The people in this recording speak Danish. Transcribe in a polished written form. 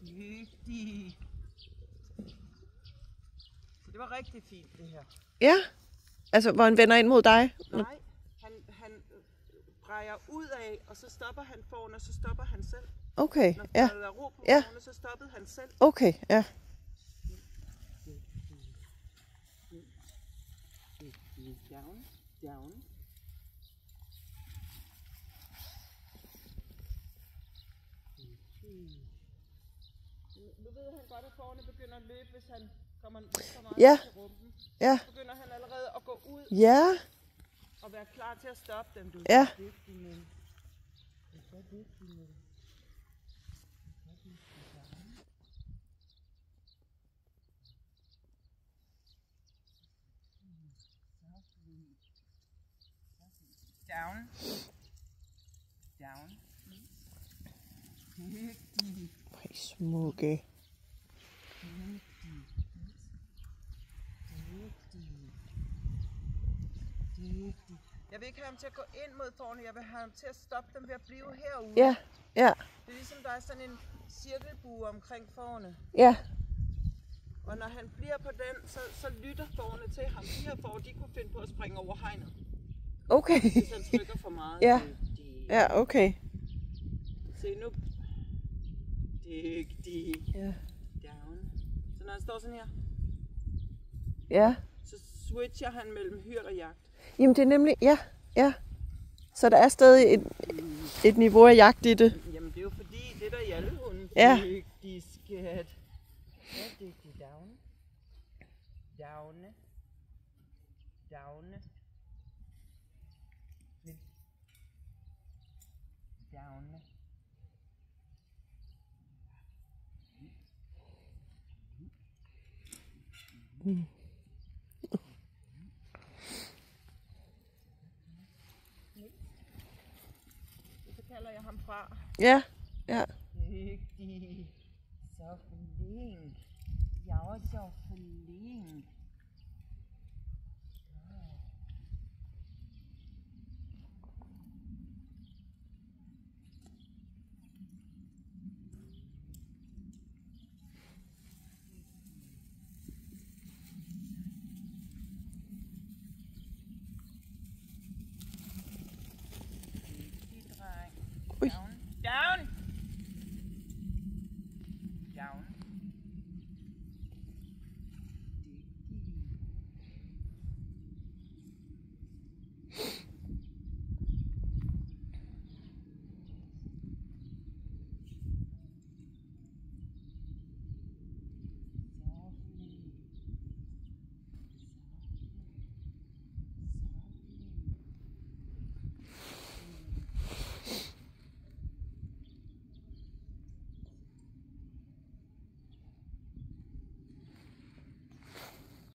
Dygtig. Så det var rigtig fint, det her. Ja, altså hvor han vender ind mod dig? Nej, han drejer ud af, og så stopper han foran, og så stopper han selv. Okay, Når ja. der er ro på Ja. foran, så stoppede han selv. Okay, ja. Down, down. Nu ved han godt, at forne begynder at løbe, hvis han kommer så meget Ja. til rumpen. Ja. Så begynder han allerede at gå ud Ja. og være klar til at stoppe dem. Du er Ja. så dygtig, men... Du er så dygtig, men... Down. Down. Dygtig. Ej, smukke. Jeg vil ikke have ham til at gå ind mod tårnet, jeg vil have ham til at stoppe dem ved at blive herude. Ja, ja, Det er ligesom, der er sådan en cirkelbue omkring fårene. ja. Og når han bliver på den, så lytter fårene til ham. De her får, de kunne finde på at springe over hegnet, Okay. hvis han trykker for meget. Ja. Dygtig. Ja, okay. Se nu. Dygtig. Ja. Down. Så når han står sådan her, Ja. så switcher han mellem hyrt og jagt. Jamen det er nemlig, ja, ja. Så der er stadig et niveau af jagt i det. Jamen det er jo fordi, det der i alle hunde. Ja. Dygtig skat. Ja, dygtig. Down. Down. Down. Down. Så kalder jeg ham fra. Ja, ja. Dygtig. Så flink. Jeg er så flink. Dygtig dreng. Ui. Down. Down. Down.